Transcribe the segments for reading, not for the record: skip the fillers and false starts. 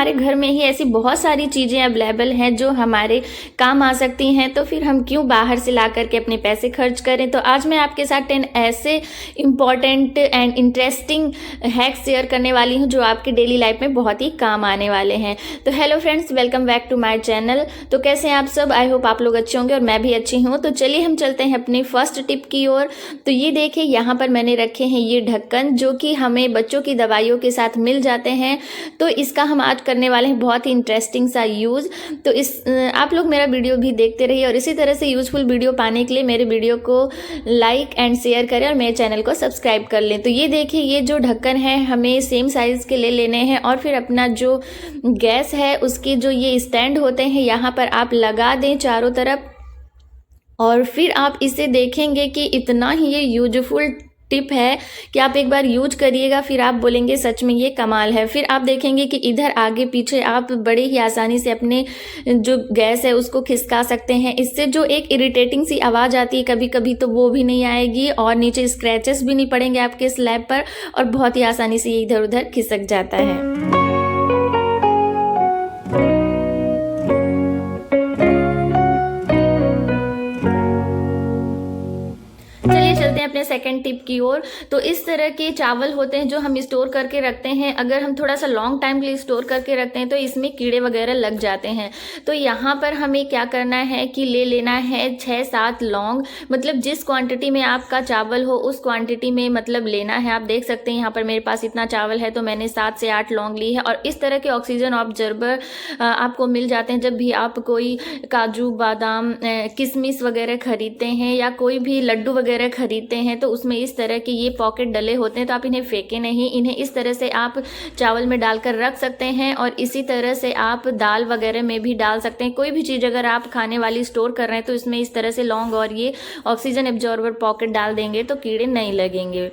हमारे घर में ही ऐसी बहुत सारी चीज़ें अवेलेबल हैं जो हमारे काम आ सकती हैं, तो फिर हम क्यों बाहर से ला करके अपने पैसे खर्च करें। तो आज मैं आपके साथ 10 ऐसे important and interesting hacks share करने वाली हूँ जो आपके डेली लाइफ में बहुत ही काम आने वाले हैं। तो hello friends, welcome back to my channel. तो कैसे हैं आप सब? आई होप आप लोग अच्छे होंगे और मैं भी अच्छी हूँ। तो चलिए हम चलते हैं अपनी फर्स्ट टिप की ओर। तो ये देखिए, यहाँ पर मैंने रखे हैं ये ढक्कन जो कि हमें बच्चों की दवाइयों के साथ मिल जाते हैं। तो इसका हम आज करने वाले हैं बहुत ही इंटरेस्टिंग सा यूज़। तो आप लोग मेरा वीडियो भी देखते रहिए और इसी तरह से यूजफुल वीडियो पाने के लिए मेरे वीडियो को लाइक एंड शेयर करें और मेरे चैनल को सब्सक्राइब कर लें। तो ये देखिए, ये जो ढक्कन है हमें सेम साइज़ के ले लेने हैं और फिर अपना जो गैस है उसके जो ये स्टैंड होते हैं यहाँ पर आप लगा दें चारों तरफ। और फिर आप इसे देखेंगे कि इतना ही ये यूजफुल टिप है कि आप एक बार यूज करिएगा, फिर आप बोलेंगे सच में ये कमाल है। फिर आप देखेंगे कि इधर आगे पीछे आप बड़े ही आसानी से अपने जो गैस है उसको खिसका सकते हैं। इससे जो एक इरिटेटिंग सी आवाज़ आती है कभी कभी, तो वो भी नहीं आएगी और नीचे स्क्रैचेस भी नहीं पड़ेंगे आपके स्लैब पर और बहुत ही आसानी से ये इधर उधर खिसक जाता है। चलते हैं अपने सेकंड टिप की ओर। तो इस तरह के चावल होते हैं जो हम स्टोर करके रखते हैं, अगर हम थोड़ा सा लॉन्ग टाइम के लिए स्टोर करके रखते हैं तो इसमें कीड़े वगैरह लग जाते हैं। तो यहाँ पर हमें क्या करना है कि ले लेना है 6-7 लौंग, मतलब जिस क्वांटिटी में आपका चावल हो उस क्वांटिटी में मतलब लेना है। आप देख सकते हैं यहाँ पर मेरे पास इतना चावल है तो मैंने 7 से 8 लौंग ली है। और इस तरह के ऑक्सीजन ऑब्जर्वर आपको मिल जाते हैं जब भी आप कोई काजू बादाम किशमिश वगैरह खरीदते हैं या कोई भी लड्डू वगैरह खरीदते हैं, तो उसमें इस तरह के ये पॉकेट डले होते हैं। तो आप इन्हें फेंके नहीं, इन्हें इस तरह से आप चावल में डालकर रख सकते हैं और इसी तरह से आप दाल वगैरह में भी डाल सकते हैं। कोई भी चीज़ अगर आप खाने वाली स्टोर कर रहे हैं तो इसमें इस तरह से लौंग और ये ऑक्सीजन एब्जॉर्बर पॉकेट डाल देंगे तो कीड़े नहीं लगेंगे।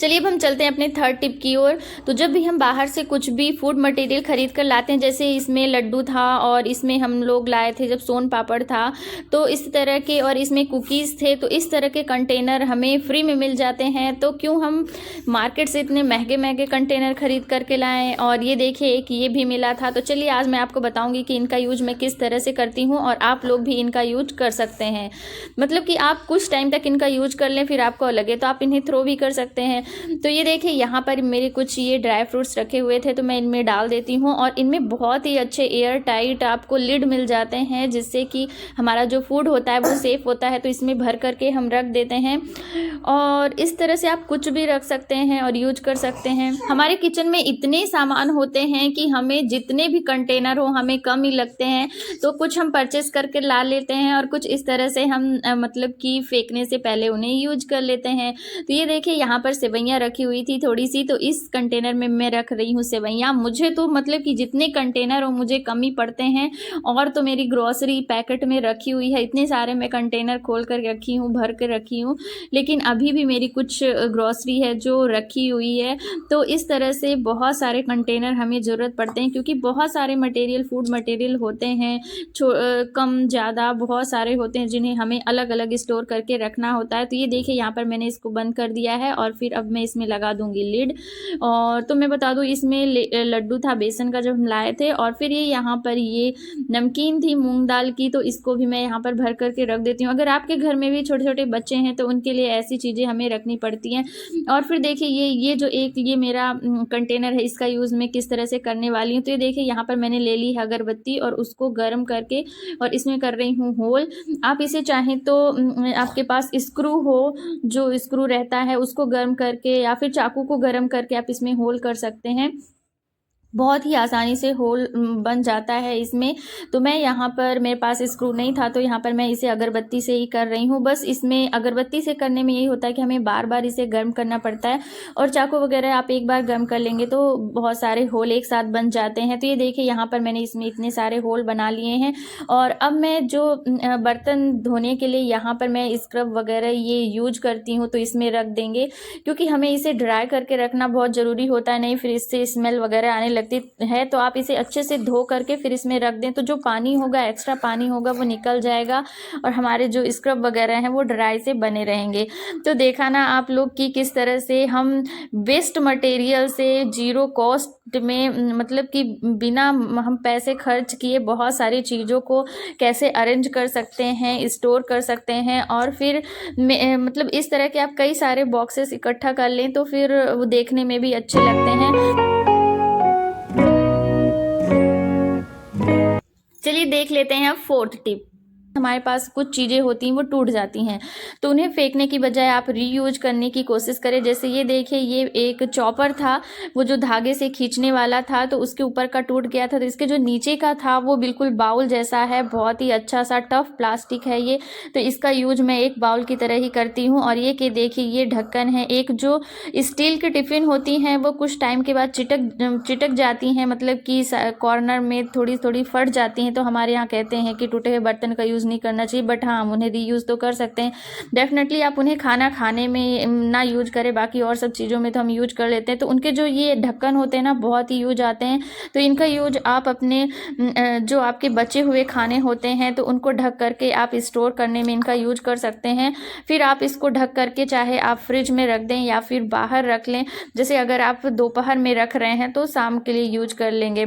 चलिए अब हम चलते हैं अपने थर्ड टिप की ओर। तो जब भी हम बाहर से कुछ भी फूड मटेरियल खरीद कर लाते हैं, जैसे इसमें लड्डू था और इसमें हम लोग लाए थे जब सोन पापड़ था, तो इस तरह के, और इसमें कुकीज़ थे, तो इस तरह के कंटेनर हमें फ्री में मिल जाते हैं। तो क्यों हम मार्केट से इतने महंगे महंगे कंटेनर खरीद करके लाएँ। और ये देखिए एक ये भी मिला था। तो चलिए आज मैं आपको बताऊँगी कि इनका यूज मैं किस तरह से करती हूँ और आप लोग भी इनका यूज कर सकते हैं। मतलब कि आप कुछ टाइम तक इनका यूज कर लें, फिर आपको लगे तो आप इन्हें थ्रो भी कर सकते हैं। तो ये देखिए यहाँ पर मेरे कुछ ये ड्राई फ्रूट्स रखे हुए थे तो मैं इनमें डाल देती हूँ और इनमें बहुत ही अच्छे एयर टाइट आपको लिड मिल जाते हैं, जिससे कि हमारा जो फूड होता है वो सेफ़ होता है। तो इसमें भर करके हम रख देते हैं और इस तरह से आप कुछ भी रख सकते हैं और यूज कर सकते हैं। हमारे किचन में इतने सामान होते हैं कि हमें जितने भी कंटेनर हो हमें कम ही लगते हैं, तो कुछ हम परचेस करके ला लेते हैं और कुछ इस तरह से हम मतलब कि फेंकने से पहले उन्हें यूज कर लेते हैं। तो ये देखिए यहाँ पर सेवैयाँ रखी हुई थी थोड़ी सी, तो इस कंटेनर में मैं रख रही हूँ सेवैयाँ। मुझे तो मतलब कि जितने कंटेनर हो मुझे कम ही पड़ते हैं। और तो मेरी ग्रॉसरी पैकेट में रखी हुई है, इतने सारे मैं कंटेनर खोल कर रखी हूँ, भर कर रखी हूँ, लेकिन अभी भी मेरी कुछ ग्रॉसरी है जो रखी हुई है। तो इस तरह से बहुत सारे कंटेनर हमें ज़रूरत पड़ते हैं क्योंकि बहुत सारे मटेरियल, फूड मटेरियल होते हैं, कम ज़्यादा बहुत सारे होते हैं जिन्हें हमें अलग अलग स्टोर करके रखना होता है। तो ये देखिए यहाँ पर मैंने इसको बंद कर दिया है और फिर अब मैं इसमें लगा दूंगी लिड। और तो मैं बता दूं, इसमें लड्डू था बेसन का जो हम लाए थे, और फिर ये यहाँ पर ये नमकीन थी मूंग दाल की, तो इसको भी मैं यहाँ पर भर करके रख देती हूँ। अगर आपके घर में भी छोटे छोटे बच्चे हैं तो उनके लिए ऐसी चीज़ें हमें रखनी पड़ती हैं। और फिर देखिए ये जो एक ये मेरा कंटेनर है, इसका यूज़ मैं किस तरह से करने वाली हूँ। तो ये देखिए यहाँ पर मैंने ले ली है अगरबत्ती और उसको गर्म करके और इसमें कर रही हूँ होल। आप इसे चाहें तो आपके पास स्क्रू हो, जो स्क्रू रहता है उसको गर्म करके या फिर चाकू को गर्म करके आप इसमें होल कर सकते हैं। बहुत ही आसानी से होल बन जाता है इसमें। तो मैं यहाँ पर, मेरे पास स्क्रू नहीं था तो यहाँ पर मैं इसे अगरबत्ती से ही कर रही हूँ। बस इसमें अगरबत्ती से करने में यही होता है कि हमें बार बार इसे गर्म करना पड़ता है, और चाकू वगैरह आप एक बार गर्म कर लेंगे तो बहुत सारे होल एक साथ बन जाते हैं। तो ये देखिए यहाँ पर मैंने इसमें इतने सारे होल बना लिए हैं। और अब मैं जो बर्तन धोने के लिए यहाँ पर मैं स्क्रब वगैरह ये यूज करती हूँ तो इसमें रख देंगे, क्योंकि हमें इसे ड्राई करके रखना बहुत ज़रूरी होता है, नहीं फिर इससे स्मेल वगैरह आने लगती है, तो आप इसे अच्छे से धो करके फिर इसमें रख दें, तो जो पानी होगा, एक्स्ट्रा पानी होगा, वो निकल जाएगा और हमारे जो स्क्रब वगैरह हैं वो ड्राई से बने रहेंगे। तो देखा ना आप लोग कि किस तरह से हम वेस्ट मटेरियल से ज़ीरो कॉस्ट में, मतलब कि बिना हम पैसे खर्च किए बहुत सारी चीज़ों को कैसे अरेंज कर सकते हैं, स्टोर कर सकते हैं, और फिर मतलब इस तरह के आप कई सारे बॉक्सेस इकट्ठा कर लें तो फिर वो देखने में भी अच्छे लगते हैं। चलिए देख लेते हैं अब फोर्थ टिप। हमारे पास कुछ चीज़ें होती हैं वो टूट जाती हैं, तो उन्हें फेंकने की बजाय आप रीयूज करने की कोशिश करें। जैसे ये देखिए, ये एक चॉपर था, वो जो धागे से खींचने वाला था तो उसके ऊपर का टूट गया था, तो इसके जो नीचे का था वो बिल्कुल बाउल जैसा है, बहुत ही अच्छा सा टफ प्लास्टिक है ये, तो इसका यूज मैं एक बाउल की तरह ही करती हूँ। और ये कि देखिए, ये ढक्कन है। एक जो स्टील की टिफ़िन होती हैं वो कुछ टाइम के बाद चिटक जाती हैं, मतलब कि कॉर्नर में थोड़ी थोड़ी फट जाती हैं, तो हमारे यहाँ कहते हैं कि टूटे हुए बर्तन का यूज़ नहीं करना चाहिए, बट हाँ, हम उन्हें रीयूज़ तो कर सकते हैं। डेफिनेटली आप उन्हें खाना खाने में ना यूज करें, बाकी और सब चीज़ों में तो हम यूज कर लेते हैं। तो उनके जो ये ढक्कन होते हैं ना, बहुत ही यूज आते हैं, तो इनका यूज आप अपने जो आपके बचे हुए खाने होते हैं तो उनको ढक करके आप स्टोर करने में इनका यूज कर सकते हैं। फिर आप इसको ढक करके चाहे आप फ्रिज में रख दें या फिर बाहर रख लें। जैसे अगर आप दोपहर में रख रहे हैं तो शाम के लिए यूज कर लेंगे।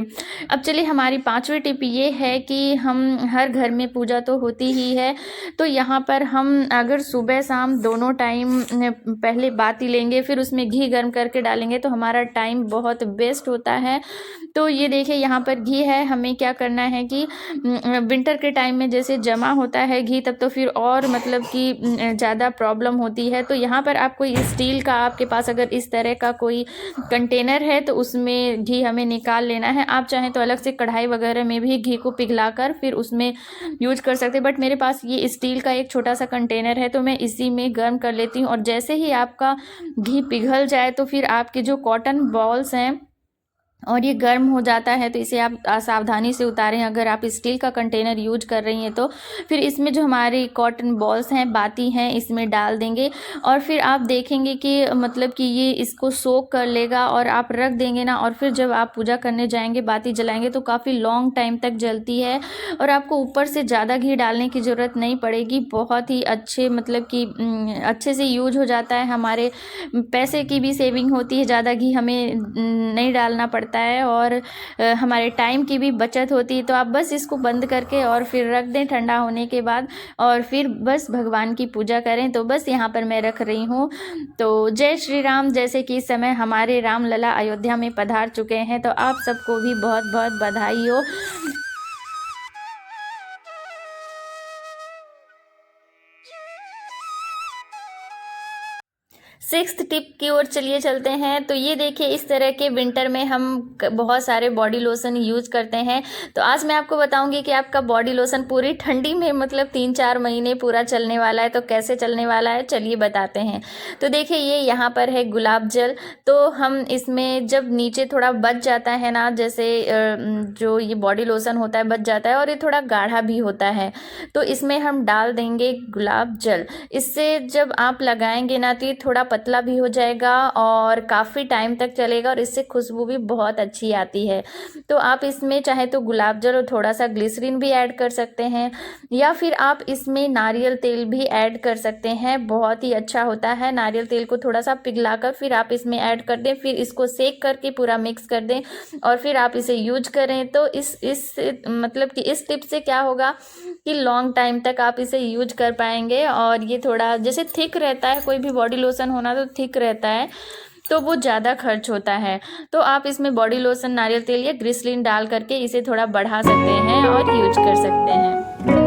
अब चलिए, हमारी पांचवी टिप ये है कि हम हर घर में पूजा तो होती ही है, तो यहाँ पर हम अगर सुबह शाम दोनों टाइम पहले बाती लेंगे, फिर उसमें घी गर्म करके डालेंगे, तो हमारा टाइम बहुत बेस्ट होता है। तो ये देखिए, यहाँ पर घी है। हमें क्या करना है कि विंटर के टाइम में जैसे जमा होता है घी, तब तो फिर और मतलब कि ज़्यादा प्रॉब्लम होती है। तो यहाँ पर आप कोई स्टील का, आपके पास अगर इस तरह का कोई कंटेनर है तो उसमें घी हमें निकाल लेना है। आप चाहें तो अलग से कढ़ाई वगैरह में भी घी को पिघलाकर फिर उसमें यूज कर सकते हैं, बट मेरे पास ये स्टील का एक छोटा सा कंटेनर है, तो मैं इसी में गर्म कर लेती हूँ। और जैसे ही आपका घी पिघल जाए तो फिर आपके जो कॉटन बॉल्स हैं और ये गर्म हो जाता है, तो इसे आप सावधानी से उतारें। अगर आप स्टील का कंटेनर यूज कर रही हैं तो फिर इसमें जो हमारी कॉटन बॉल्स हैं, बाती हैं, इसमें डाल देंगे और फिर आप देखेंगे कि मतलब कि ये इसको सोक कर लेगा और आप रख देंगे ना, और फिर जब आप पूजा करने जाएंगे, बाती जलाएंगे तो काफ़ी लॉन्ग टाइम तक जलती है और आपको ऊपर से ज़्यादा घी डालने की ज़रूरत नहीं पड़ेगी। बहुत ही अच्छे, मतलब कि अच्छे से यूज हो जाता है। हमारे पैसे की भी सेविंग होती है, ज़्यादा घी हमें नहीं डालना पड़ता है और हमारे टाइम की भी बचत होती है। तो आप बस इसको बंद करके और फिर रख दें ठंडा होने के बाद, और फिर बस भगवान की पूजा करें। तो बस यहाँ पर मैं रख रही हूँ। तो जय श्री राम। जैसे कि इस समय हमारे राम लला अयोध्या में पधार चुके हैं, तो आप सबको भी बहुत बहुत बधाई हो। सिक्स्थ टिप की ओर चलिए चलते हैं। तो ये देखिए, इस तरह के विंटर में हम बहुत सारे बॉडी लोशन यूज करते हैं। तो आज मैं आपको बताऊंगी कि आपका बॉडी लोशन पूरी ठंडी में, मतलब 3-4 महीने पूरा चलने वाला है। तो कैसे चलने वाला है, चलिए बताते हैं। तो देखिए, ये यहाँ पर है गुलाब जल। तो हम इसमें जब नीचे थोड़ा बच जाता है ना, जैसे जो ये बॉडी लोशन होता है बच जाता है और ये थोड़ा गाढ़ा भी होता है, तो इसमें हम डाल देंगे गुलाब जल। इससे जब आप लगाएंगे ना तो ये थोड़ा पतला भी हो जाएगा और काफ़ी टाइम तक चलेगा और इससे खुशबू भी बहुत अच्छी आती है। तो आप इसमें चाहे तो गुलाब जल और थोड़ा सा ग्लिसरीन भी ऐड कर सकते हैं, या फिर आप इसमें नारियल तेल भी ऐड कर सकते हैं। बहुत ही अच्छा होता है। नारियल तेल को थोड़ा सा पिघलाकर फिर आप इसमें ऐड कर दें, फिर इसको सेक करके पूरा मिक्स कर दें और फिर आप इसे यूज करें। तो इस मतलब कि इस टिप से क्या होगा कि लॉन्ग टाइम तक आप इसे यूज कर पाएंगे। और ये थोड़ा जैसे थिक रहता है, कोई भी बॉडी लोशन होना तो थिक रहता है, तो वो ज़्यादा खर्च होता है। तो आप इसमें बॉडी लोशन, नारियल तेल या ग्लिसरीन डाल करके इसे थोड़ा बढ़ा सकते हैं और यूज कर सकते हैं।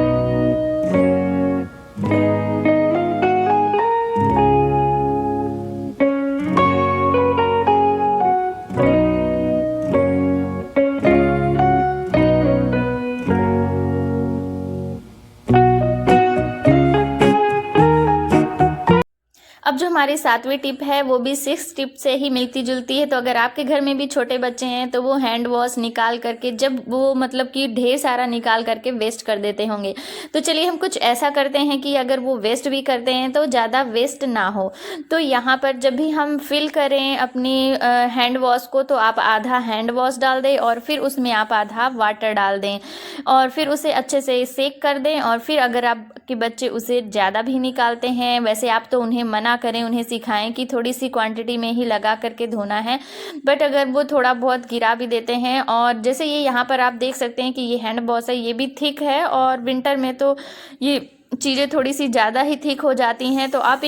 अब अब जो हमारी 7वीं टिप है वो भी 6 टिप से ही मिलती जुलती है। तो अगर आपके घर में भी छोटे बच्चे हैं तो वो हैंड वॉश निकाल करके, जब वो मतलब कि ढेर सारा निकाल करके वेस्ट कर देते होंगे, तो चलिए हम कुछ ऐसा करते हैं कि अगर वो वेस्ट भी करते हैं तो ज़्यादा वेस्ट ना हो। तो यहाँ पर जब भी हम फिल करें अपनी हैंड वॉश को, तो आप आधा हैंड वॉश डाल दें और फिर उसमें आप आधा वाटर डाल दें और फिर उसे अच्छे से सेक कर दें। और फिर अगर आपके बच्चे उसे ज़्यादा भी निकालते हैं, वैसे आप तो उन्हें मना करें, उन्हें सिखाएं कि थोड़ी सी क्वांटिटी में ही लगा करके धोना है, बट अगर वो थोड़ा बहुत गिरा भी देते हैं, और जैसे ये यहाँ पर आप देख सकते हैं कि ये हैंड वॉश है, ये भी थिक है और विंटर में तो ये चीज़ें थोड़ी सी ज़्यादा ही थिक हो जाती हैं, तो आप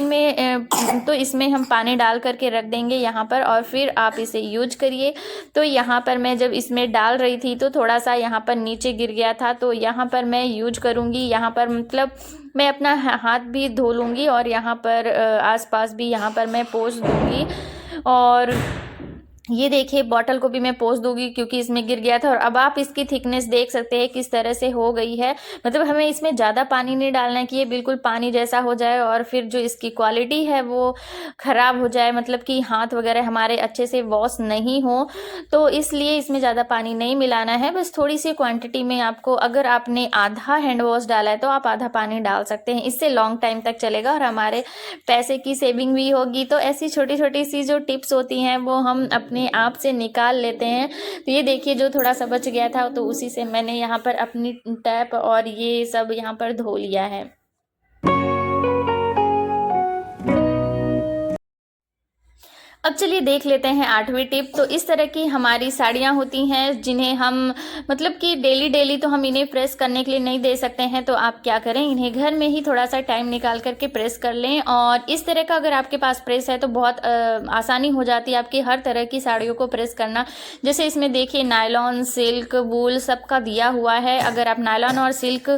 तो इसमें हम पानी डाल करके रख देंगे यहाँ पर और फिर आप इसे यूज करिए। तो यहाँ पर मैं जब इसमें डाल रही थी तो थोड़ा सा यहाँ पर नीचे गिर गया था, तो यहाँ पर मैं यूज करूँगी। यहाँ पर मतलब मैं अपना हाथ भी धो लूँगी और यहाँ पर आसपास भी यहाँ पर मैं पोंछ दूँगी। और ये देखिए बॉटल को भी मैं पोंछ दूंगी क्योंकि इसमें गिर गया था। और अब आप इसकी थिकनेस देख सकते हैं किस तरह से हो गई है। मतलब हमें इसमें ज़्यादा पानी नहीं डालना है कि ये बिल्कुल पानी जैसा हो जाए और फिर जो इसकी क्वालिटी है वो ख़राब हो जाए, मतलब कि हाथ वगैरह हमारे अच्छे से वॉश नहीं हो। तो इसलिए इसमें ज़्यादा पानी नहीं मिलाना है, बस थोड़ी सी क्वान्टिटी में आपको, अगर आपने आधा हैंड वॉश डाला है तो आप आधा पानी डाल सकते हैं। इससे लॉन्ग टाइम तक चलेगा और हमारे पैसे की सेविंग भी होगी। तो ऐसी छोटी छोटी सी जो टिप्स होती हैं वो हम अपने आप से निकाल लेते हैं। तो ये देखिए जो थोड़ा सा बच गया था तो उसी से मैंने यहाँ पर अपनी टैप और ये सब यहाँ पर धो लिया है। अब चलिए देख लेते हैं 8वीं टिप। तो इस तरह की हमारी साड़ियाँ होती हैं जिन्हें हम मतलब कि डेली तो हम इन्हें प्रेस करने के लिए नहीं दे सकते हैं, तो आप क्या करें, इन्हें घर में ही थोड़ा सा टाइम निकाल करके प्रेस कर लें। और इस तरह का अगर आपके पास प्रेस है तो बहुत आसानी हो जाती है आपकी हर तरह की साड़ियों को प्रेस करना। जैसे इसमें देखिए नायलॉन, सिल्क, वूल सबका दिया हुआ है। अगर आप नायलॉन और सिल्क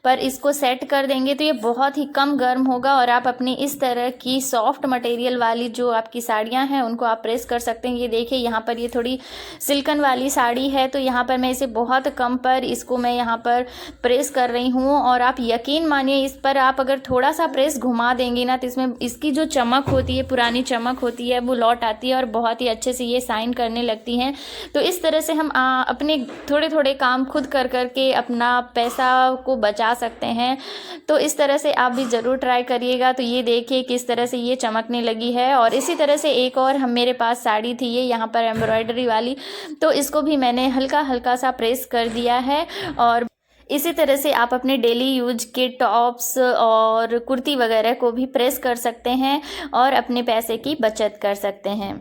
पर इसको सेट कर देंगे तो ये बहुत ही कम गर्म होगा और आप अपनी इस तरह की सॉफ्ट मटेरियल वाली जो आपकी साड़ियाँ हैं उनको आप प्रेस कर सकते हैं। ये देखिए यहाँ पर ये थोड़ी सिल्कन वाली साड़ी है, तो यहाँ पर मैं इसे बहुत कम पर इसको मैं यहाँ पर प्रेस कर रही हूँ। और आप यकीन मानिए इस पर आप अगर थोड़ा सा प्रेस घुमा देंगे ना तो इसमें इसकी जो चमक होती है, पुरानी चमक होती है, वो लौट आती है और बहुत ही अच्छे से ये शाइन करने लगती हैं। तो इस तरह से हम अपने थोड़े थोड़े काम खुद कर करके अपना पैसा को बचा सकते हैं। तो इस तरह से आप भी ज़रूर ट्राई करिएगा। तो ये देखिए किस तरह से ये चमकने लगी है। और इसी तरह से एक और मेरे पास साड़ी थी ये यहाँ पर एम्ब्रॉयडरी वाली, तो इसको भी मैंने हल्का हल्का सा प्रेस कर दिया है। और इसी तरह से आप अपने डेली यूज के टॉप्स और कुर्ती वगैरह को भी प्रेस कर सकते हैं और अपने पैसे की बचत कर सकते हैं।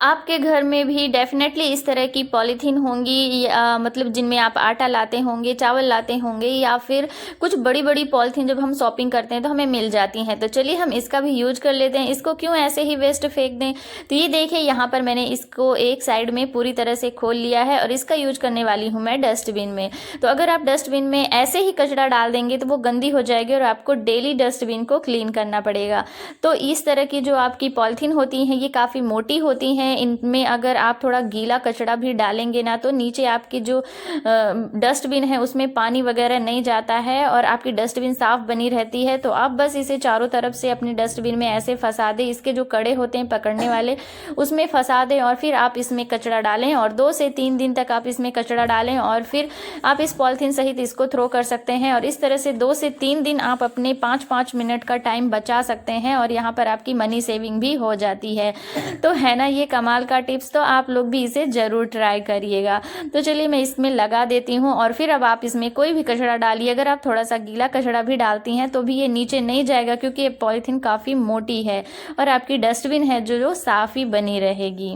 आपके घर में भी डेफिनेटली इस तरह की पॉलीथीन होंगी, मतलब जिनमें आप आटा लाते होंगे, चावल लाते होंगे, या फिर कुछ बड़ी बड़ी पॉलीथीन जब हम शॉपिंग करते हैं तो हमें मिल जाती हैं। तो चलिए हम इसका भी यूज कर लेते हैं, इसको क्यों ऐसे ही वेस्ट फेंक दें। तो ये देखिए यहाँ पर मैंने इसको एक साइड में पूरी तरह से खोल लिया है और इसका यूज करने वाली हूँ मैं डस्टबिन में। तो अगर आप डस्टबिन में ऐसे ही कचरा डाल देंगे तो वो गंदी हो जाएगी और आपको डेली डस्टबिन को क्लीन करना पड़ेगा। तो इस तरह की जो आपकी पॉलीथीन होती हैं ये काफ़ी मोटी होती हैं, इनमें अगर आप थोड़ा गीला कचरा भी डालेंगे ना तो नीचे आपकी जो डस्टबिन है उसमें पानी वगैरह नहीं जाता है और आपकी डस्टबिन साफ बनी रहती है। तो आप बस इसे चारों तरफ से अपनी डस्टबिन में ऐसे फंसा दें, इसके जो कड़े होते हैं पकड़ने वाले उसमें फंसा दें और फिर आप इसमें कचरा डालें और 2 से 3 दिन तक आप इसमें कचरा डालें और फिर आप इस पॉलीथीन सहित इसको थ्रो कर सकते हैं। और इस तरह से 2 से 3 दिन आप अपने 5-5 मिनट का टाइम बचा सकते हैं और यहाँ पर आपकी मनी सेविंग भी हो जाती है। तो है ना ये कमाल का टिप्स, तो आप लोग भी इसे ज़रूर ट्राई करिएगा। तो चलिए मैं इसमें लगा देती हूँ और फिर अब आप इसमें कोई भी कचरा डालिए। अगर आप थोड़ा सा गीला कचरा भी डालती हैं तो भी ये नीचे नहीं जाएगा क्योंकि ये पॉलीथीन काफ़ी मोटी है और आपकी डस्टबिन है जो साफ़ ही बनी रहेगी।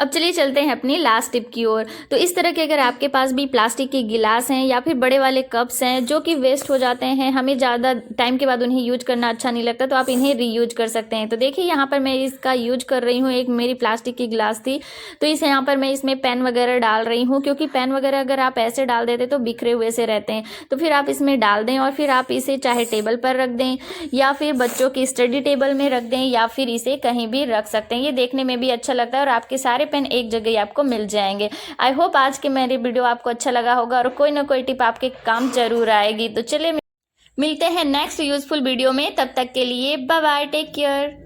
अब चलिए चलते हैं अपनी लास्ट टिप की ओर। तो इस तरह के अगर आपके पास भी प्लास्टिक के गिलास हैं या फिर बड़े वाले कप्स हैं जो कि वेस्ट हो जाते हैं, हमें ज़्यादा टाइम के बाद उन्हें यूज करना अच्छा नहीं लगता, तो आप इन्हें रीयूज कर सकते हैं। तो देखिए यहाँ पर मैं इसका यूज कर रही हूँ। एक मेरी प्लास्टिक की गिलास थी, तो इसे यहाँ पर मैं इसमें पेन वगैरह डाल रही हूँ, क्योंकि पेन वगैरह अगर आप ऐसे डाल देते तो बिखरे हुए से रहते हैं। तो फिर आप इसमें डाल दें और फिर आप इसे चाहे टेबल पर रख दें या फिर बच्चों की स्टडी टेबल में रख दें या फिर इसे कहीं भी रख सकते हैं। ये देखने में भी अच्छा लगता है और आपके सारे पेन एक जगह आपको मिल जाएंगे। आई होप आज के मेरे वीडियो आपको अच्छा लगा होगा और कोई ना कोई टिप आपके काम जरूर आएगी। तो चलिए मिलते हैं नेक्स्ट यूजफुल वीडियो में, तब तक के लिए बाय बाय, टेक केयर।